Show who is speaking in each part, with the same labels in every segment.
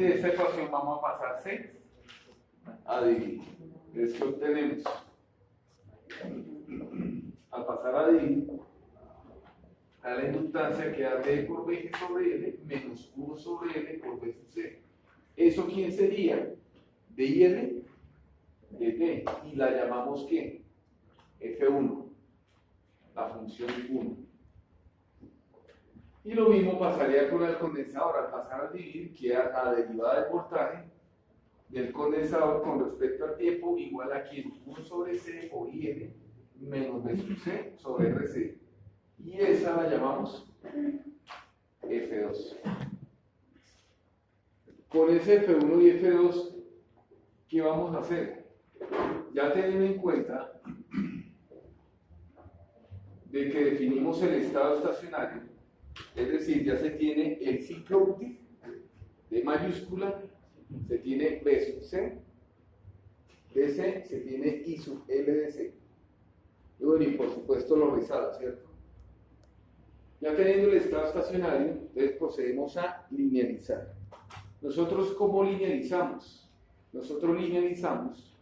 Speaker 1: de esta ecuación vamos a pasar C a dividir. Entonces, ¿qué obtenemos? Al pasar a dividir, a la inductancia queda D por B sobre L menos 1 sobre L por B sub C. ¿Eso quién sería? D y L de T. Y la llamamos ¿qué? F1, la función 1. Y lo mismo pasaría con el condensador. Al pasar a dividir, queda la derivada del voltaje del condensador con respecto al tiempo igual a ¿quién? 1 sobre C o IN menos B sub C sobre RC. Y esa la llamamos F2. Con ese F1 y F2, ¿qué vamos a hacer? Ya teniendo en cuenta de que definimos el estado estacionario, es decir, ya se tiene el ciclo útil de mayúscula, se tiene B sub C, DC, se tiene I sub L de C. Y bueno, y por supuesto lo rizado, ¿cierto? Ya teniendo el estado estacionario, entonces procedemos a linealizar. ¿Nosotros cómo linealizamos? Nosotros linealizamos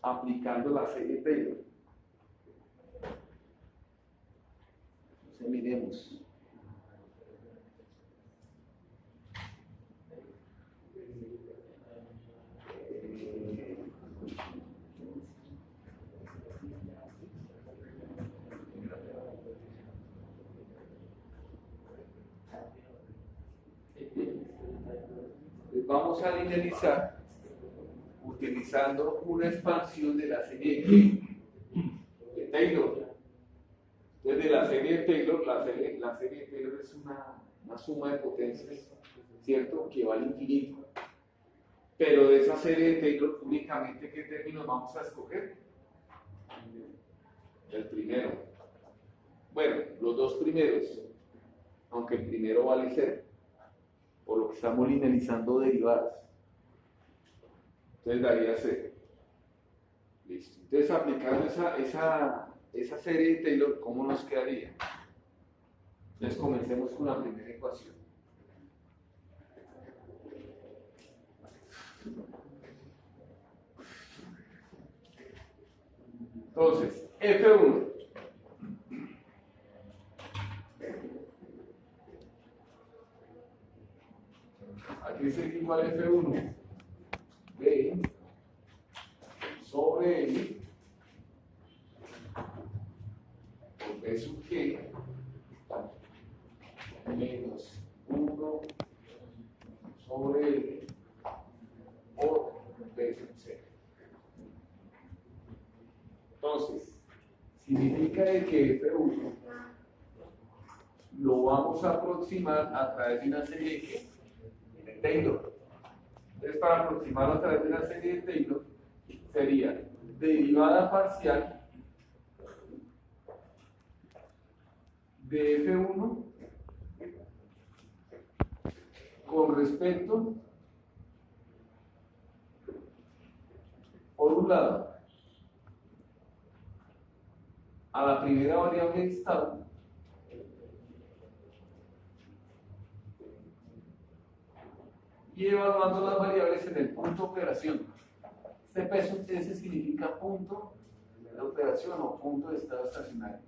Speaker 1: aplicando la serie Taylor. Entonces miremos. Vamos a linealizar utilizando una expansión de la serie de Taylor. Entonces, de la serie de Taylor, la serie de Taylor es una suma de potencias, ¿cierto? Que va al infinito. Pero de esa serie de Taylor, únicamente, ¿qué términos vamos a escoger? El primero. Bueno, los dos primeros, aunque el primero vale 0. Por lo que estamos linealizando derivadas. Entonces daría 0. Listo. Entonces aplicando esa serie de Taylor, ¿cómo nos quedaría? Entonces comencemos con la primera ecuación. Entonces, F1. Aquí sería igual a F1 B sobre L por B sub G menos 1 sobre L por B sub C. Entonces, significa de que F1 lo vamos a aproximar a través de una serie de Taylor. Entonces, para aproximarlo a través de una serie de Taylor, sería derivada parcial de F1 con respecto, por un lado, a la primera variable de estado y evaluando las variables en el punto de operación. Este peso ese significa punto de operación o punto de estado estacionario,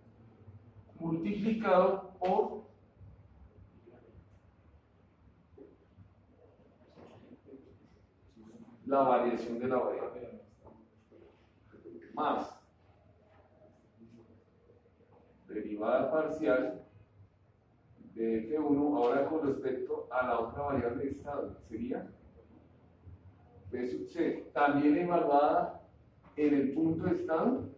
Speaker 1: multiplicado por la variación de la variable, más derivada parcial de F1 ahora con respecto a la otra variable de estado, sería B sub C, también evaluada en el punto de estado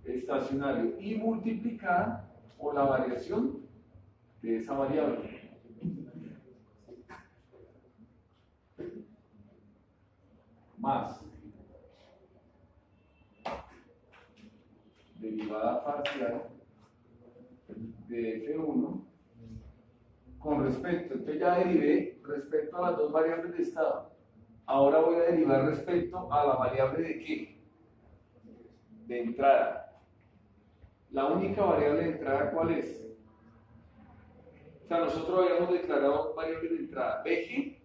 Speaker 1: estacionario y multiplicada por la variación de esa variable. Más derivada parcial de F1 con respecto, entonces ya derivé respecto a las dos variables de estado. Ahora voy a derivar respecto a la variable de ¿qué? De entrada. La única variable de entrada, ¿cuál es? O sea, nosotros habíamos declarado variables de entrada, BG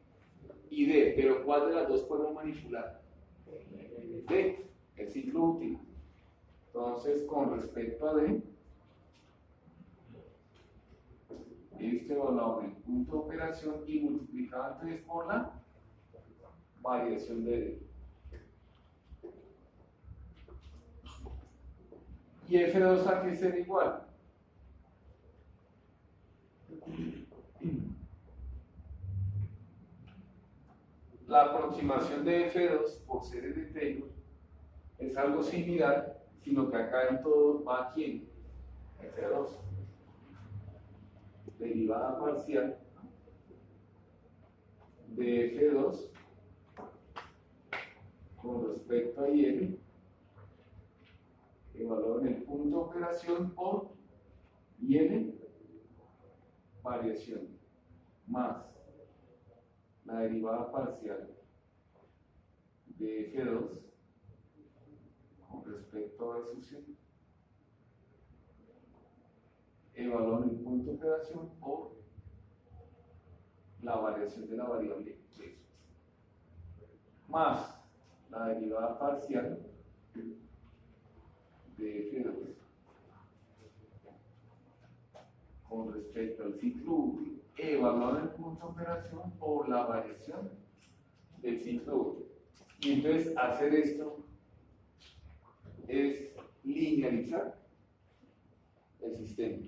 Speaker 1: y D, pero ¿cuál de las dos podemos manipular? D, el ciclo útil. Entonces, con respecto a D, este valor del punto de operación y multiplicado entonces por la variación de D. Y F2 a qué será igual. La aproximación de F2 por series de Taylor es algo similar, sino que acá en todo va a quién? F2. Derivada parcial de F2 con respecto a IL, evaluado en el punto de operación por IL, variación, más la derivada parcial de F2 con respecto a S sub C, evaluado en el punto de operación por la variación de la variable X, más la derivada parcial de F2 con respecto al ciclo útil, evaluado en el punto de operación por la variación del ciclo útil. Y entonces hacer esto es linealizar el sistema.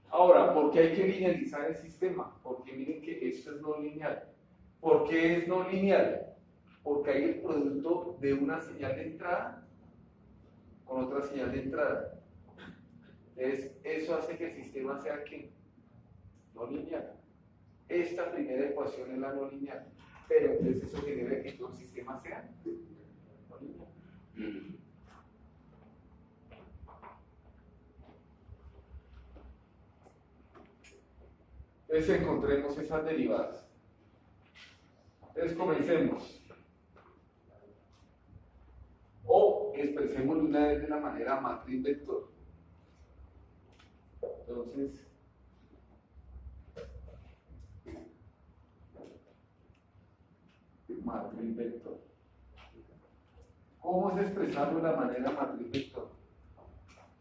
Speaker 1: Ahora, ¿por qué hay que linealizar el sistema? Porque miren que esto es no lineal. ¿Por qué es no lineal? Porque hay el producto de una señal de entrada con otra señal de entrada. Entonces, eso hace que el sistema sea ¿qué? No lineal. Esta primera ecuación es la no lineal. Pero entonces eso genera que todo el sistema sea no lineal. Entonces encontremos esas derivadas. Entonces comencemos. O expresemos de una vez de la manera matriz vector. Entonces, matriz vector. ¿Cómo es expresarlo de la manera matriz vector?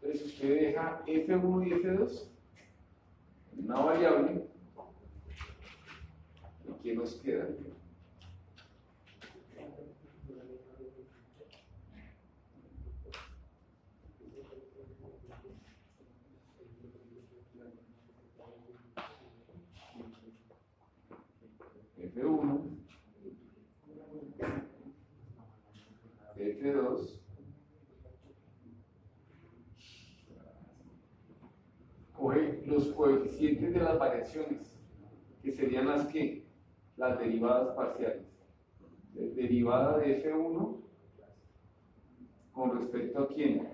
Speaker 1: Entonces usted deja F1 y F2 en una variable. ¿Y qué nos queda? F1, F2, coge los coeficientes de las variaciones, que serían las que, las derivadas parciales. Derivada de F1 con respecto a quién?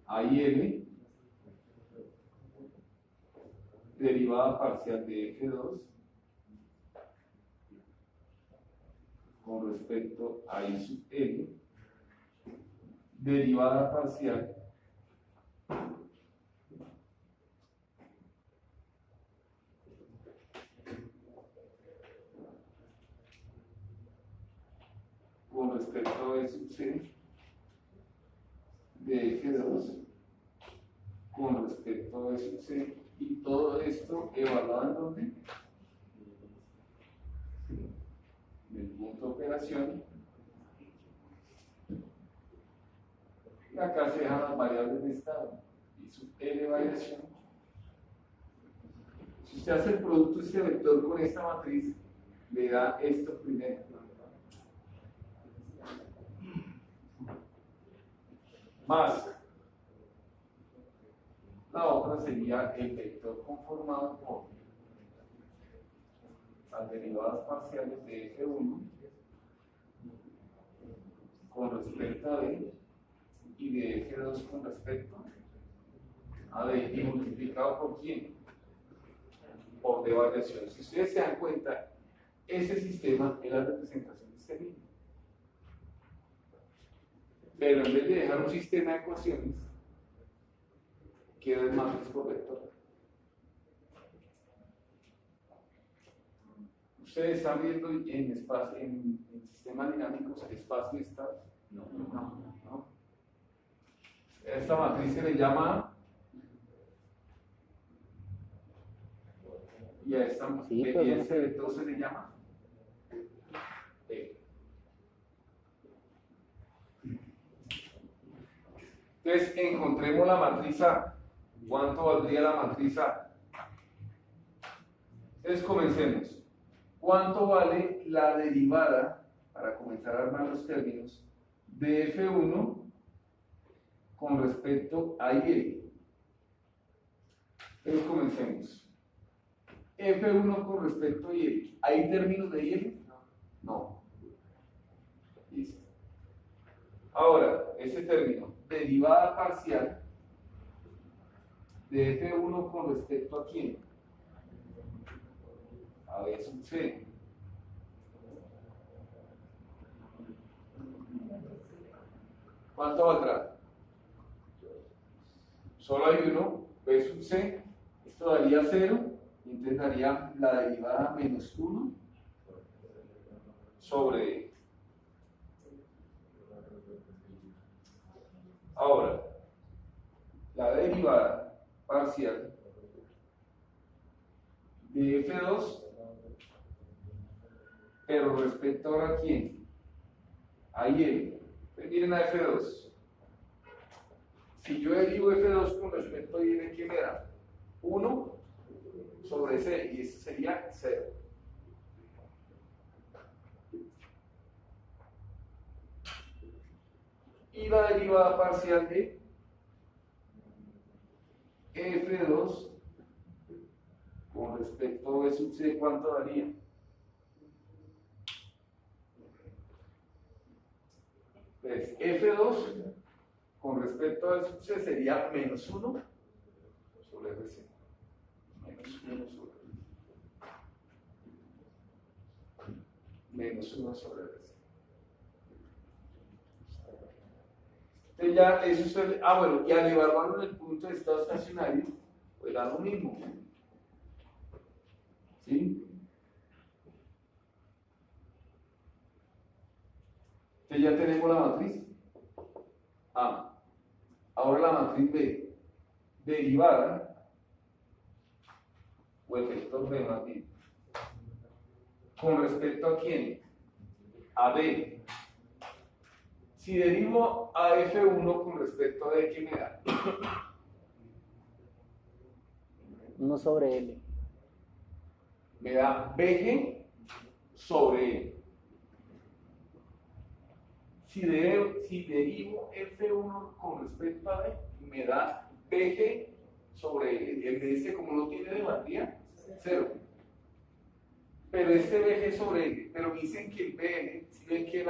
Speaker 1: A IL, derivada parcial de F2 con respecto a I sub L, derivada parcial con respecto a I sub C de F2 con respecto a I sub C, y todo esto evaluado en dónde? En el punto de operación. Y acá se dejan las variables de estado y su L variación. Si usted hace el producto de este vector con esta matriz, le da esto primero. Más la otra sería el vector conformado por las derivadas parciales de F1 con respecto a D y de F2 con respecto a D, y multiplicado por quién? Por D variación. Si ustedes se dan cuenta, ese sistema es la representación de este mismo. Pero en vez de dejar un sistema de ecuaciones, queda el matriz por vector. Ustedes están viendo en espacio, en sistemas dinámicos, espacio y estado. No. Esta matriz se le llama, y a esta
Speaker 2: Sí,
Speaker 1: y
Speaker 2: pues,
Speaker 1: este vector se le llama E. Entonces encontremos la matriz A. ¿Cuánto valdría la matriz A? Entonces comencemos. ¿Cuánto vale la derivada, para comenzar a armar los términos, de F1 con respecto a Y? Entonces comencemos. F1 con respecto a Y. ¿Hay términos de Y? No. Listo. Ahora, ese término, derivada parcial de F1 con respecto a quién? A B sub C. ¿Cuánto valdrá? Solo hay uno, B sub C. Esto daría 0. Entonces daría la derivada menos 1 sobre E. Ahora, la derivada parcial de F2, pero respecto ahora a quién? A Y. Pues miren a F2. Si yo derivo F2 con respecto a Y, ¿qué me da? 1 sobre C, y eso sería 0. Y la derivada parcial de F2 con respecto a B sub C, ¿cuánto daría? Entonces, F2 con respecto a B sub C sería menos 1 sobre RC. Menos 1 sobre RC. Menos 1 sobre RC. Entonces ya eso es bueno, y al evaluarlo en el punto de estado estacionario, pues da lo mismo. ¿Sí? Entonces ya tenemos la matriz A. Ahora la matriz B. Derivada, o el vector B más bien. ¿Con respecto a quién? A B. Si derivo a F1 con respecto a D, ¿qué me da?
Speaker 2: 1 sobre L.
Speaker 1: Me da BG sobre E. Si derivo F1 con respecto a D, me da BG sobre E. El de este, como no tiene de valdría, 0. Pero este BG sobre E, pero dicen que el BL, si ven que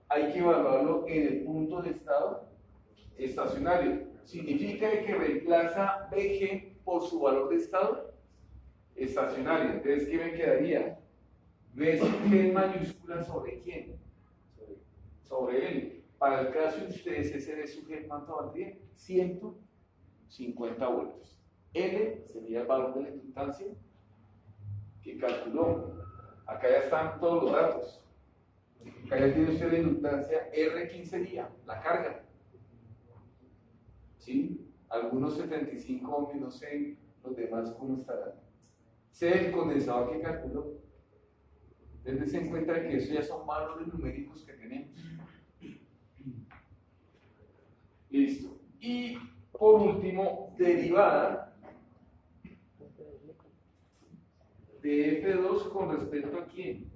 Speaker 1: hay que evaluarlo en el punto de estado estacionario. Significa que reemplaza BG por su valor de estado estacionario. Entonces, ¿qué me quedaría? B sub G mayúscula sobre quién? Sobre L. Para el caso de ustedes, ese B sub G, ¿cuánto valdría? 150 voltios. L sería el valor de la inductancia que calculó. Acá ya están todos los datos. Acá ya tiene usted la inductancia. R, ¿quién sería? La carga. ¿Sí? Algunos 75 ohms, no sé, los demás cómo estarán. C, el condensador que calculó. Entonces se encuentra que eso ya son valores numéricos que tenemos. Listo. Y por último, derivada de F2 con respecto a quién?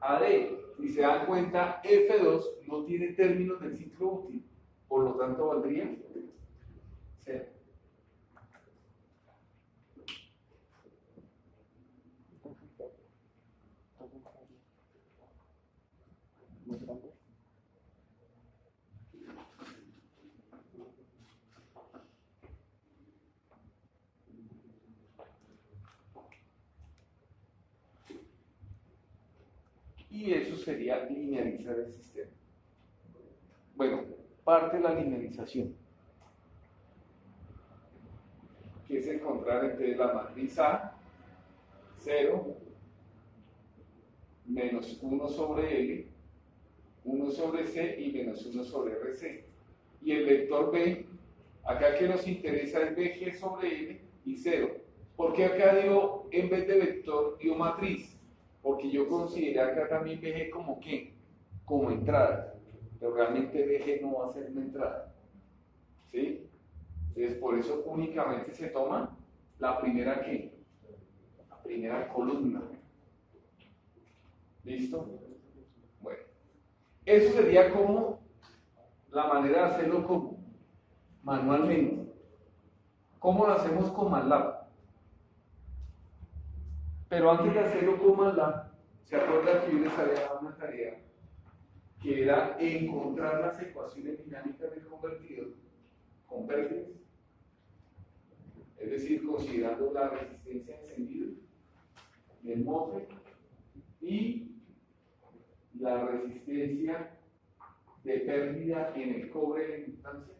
Speaker 1: A D. Si se dan cuenta, F2 no tiene términos del ciclo útil, por lo tanto valdría 0. Y eso sería linealizar el sistema. Bueno, parte de la linealización. que es encontrar entre la matriz A, 0, menos 1 sobre L, 1 sobre C y menos 1 sobre RC. Y el vector B, acá que nos interesa es BG sobre L y 0. ¿Por qué acá dio, en vez de vector, dio matriz? Porque yo consideré acá también BG como ¿qué? Como entrada. Pero realmente BG no va a ser una entrada. ¿Sí? Entonces por eso únicamente se toma la primera ¿qué? La primera columna. ¿Listo? Bueno. Eso sería como la manera de hacerlo como manualmente. ¿Cómo lo hacemos con MATLAB? Pero antes de hacerlo con MATLAB, ¿se acuerdan que yo les había dado una tarea que era encontrar las ecuaciones dinámicas del convertidor con pérdidas? Es decir, considerando la resistencia de encendido del MOSFET y la resistencia de pérdida en el cobre de la inductancia.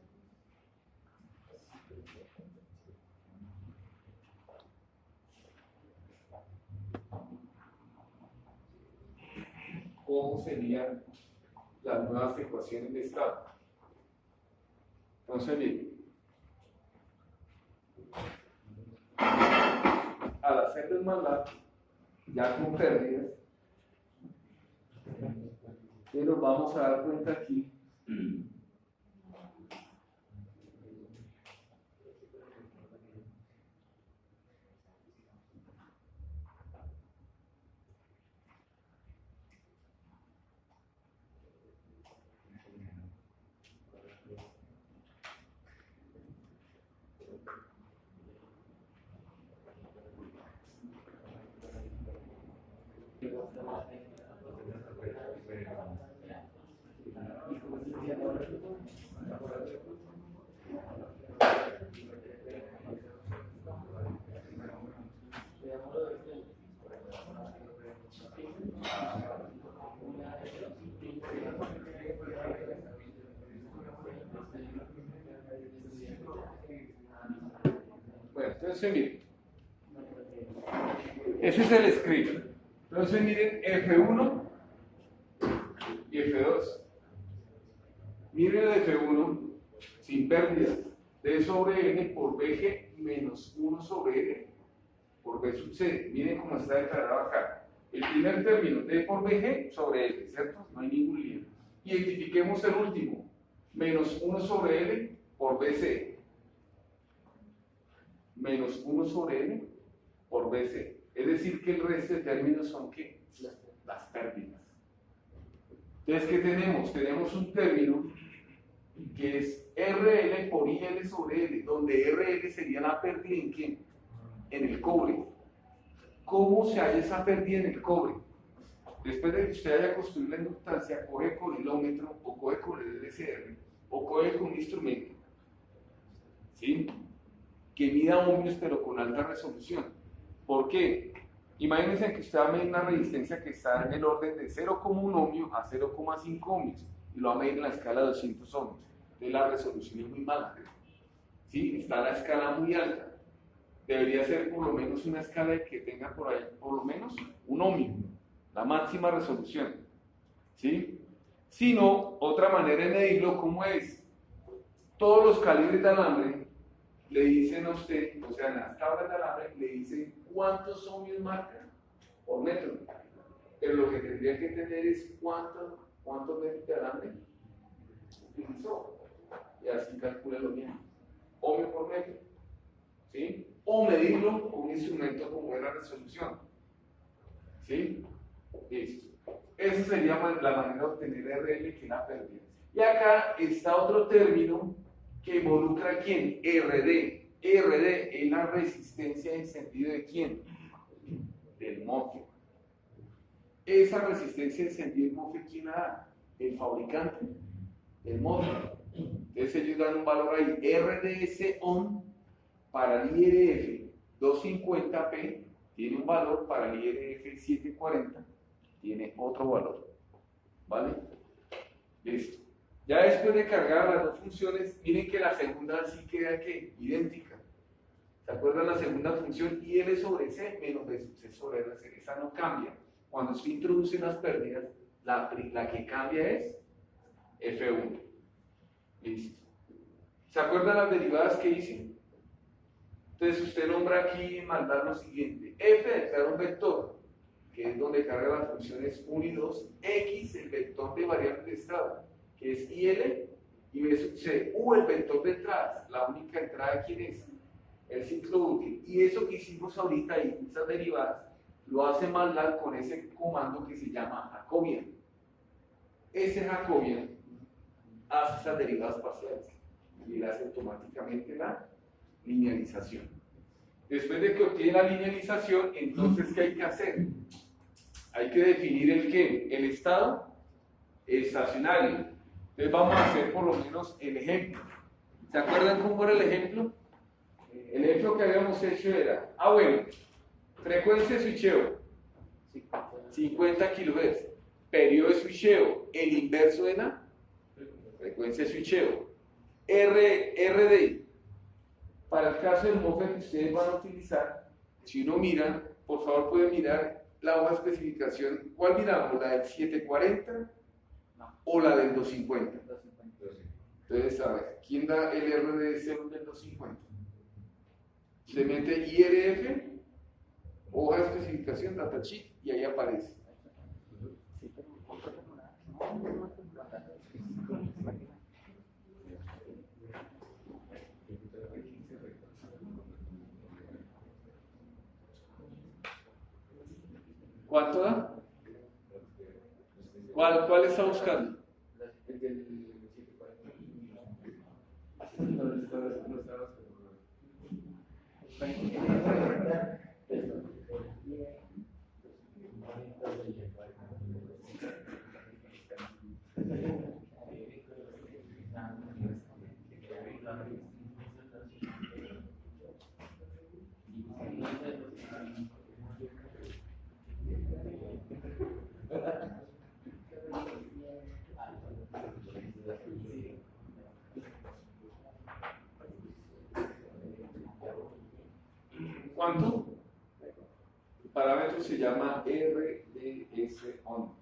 Speaker 1: ¿Cómo serían las nuevas ecuaciones de estado? Entonces, bien, al hacerlo en MATLAB, ya con pérdidas, que nos vamos a dar cuenta aquí bueno, entonces miren, ese es el script. Entonces miren F1 y F2. Miren el F1 sin pérdidas. D sobre N por BG menos 1 sobre N por B sub C. Miren cómo está declarado acá. El primer término, D por BG sobre L, ¿cierto? No hay ningún lío. Identifiquemos el último, menos 1 sobre L por BC. Menos 1 sobre N por BC. Es decir, que el resto de términos son ¿qué? Las pérdidas. Entonces, ¿qué tenemos? Tenemos un término que es RL por IL sobre L, donde RL sería la pérdida ¿en qué? En el cobre. ¿Cómo se halla esa pérdida en el cobre? Después de que usted haya construido la inductancia, coge con el ohmímetro o coge con el LCR o coge con un instrumento, ¿sí? Que mida ohmios pero con alta resolución. ¿Por qué? Imagínense que usted va a medir una resistencia que está en el orden de 0,1 ohmio a 0,5 ohmios y lo va a medir en la escala de 200 ohmios. Entonces la resolución es muy mala, ¿sí? Está la escala muy alta. Debería ser por lo menos una escala que tenga por ahí, por lo menos un ohmio, la máxima resolución, ¿sí? Si no, otra manera de medirlo, ¿cómo es? Todos los calibres de alambre le dicen a usted, o sea, en las tablas de alambre, le dicen cuántos ohmios marcan por metro. Pero lo que tendría que tener es cuántos metros de alambre utilizó. Y así calcula lo mismo. Ohmio por metro. ¿Sí? O medirlo con un instrumento con buena resolución. ¿Sí? Listo. Esa sería la manera de obtener RL, que es la pérdida. Y acá está otro término que involucra a ¿quién? RD. RD es la resistencia de encendido de ¿quién? Del MOSFET. Esa resistencia de encendido del MOSFET, ¿quién la da? El fabricante del MOSFET. Entonces ellos dan un valor ahí, RDS ON para el IRF 250P tiene un valor, para el IRF 740 tiene otro valor. ¿Vale? Listo. Ya después de cargar las dos funciones, miren que la segunda sí queda ¿qué? Idéntica. ¿Se acuerdan la segunda función? IL sobre C menos B sub C sobre RC. Esa no cambia. Cuando se introducen las pérdidas, la que cambia es F1. Listo. ¿Se acuerdan las derivadas que hice? Entonces usted nombra aquí mandar lo siguiente. F declara un vector, que es donde carga las funciones 1 y 2. X, el vector de variable de estado, que es IL, y B sub C. U, el vector de entradas. La única entrada, ¿quién es? El ciclo útil. Y eso que hicimos ahorita ahí, esas derivadas, lo hace MATLAB con ese comando que se llama Jacobian. Ese Jacobian hace esas derivadas parciales y le hace automáticamente la linealización. Después de que obtiene la linealización, entonces, ¿qué hay que hacer? Hay que definir el ¿qué? El estado estacionario. Entonces vamos a hacer por lo menos el ejemplo. ¿Se acuerdan cómo era el ejemplo? El ejemplo que habíamos hecho era, bueno, frecuencia de switcheo, 50 kHz. Periodo de switcheo, el inverso de la frecuencia de switcheo. RD. Para el caso del MOSFET que ustedes van a utilizar, si uno mira, por favor pueden mirar la hoja de especificación. ¿Cuál miramos? ¿La del 740 o la del 250? Entonces, a ver, ¿quién da el RDS del 250? Se mete IRF, hoja de especificación, datasheet, y ahí aparece. ¿Cuánto da? ¿Cuál está buscando? ¿Cuánto? El parámetro se llama RDS-ON.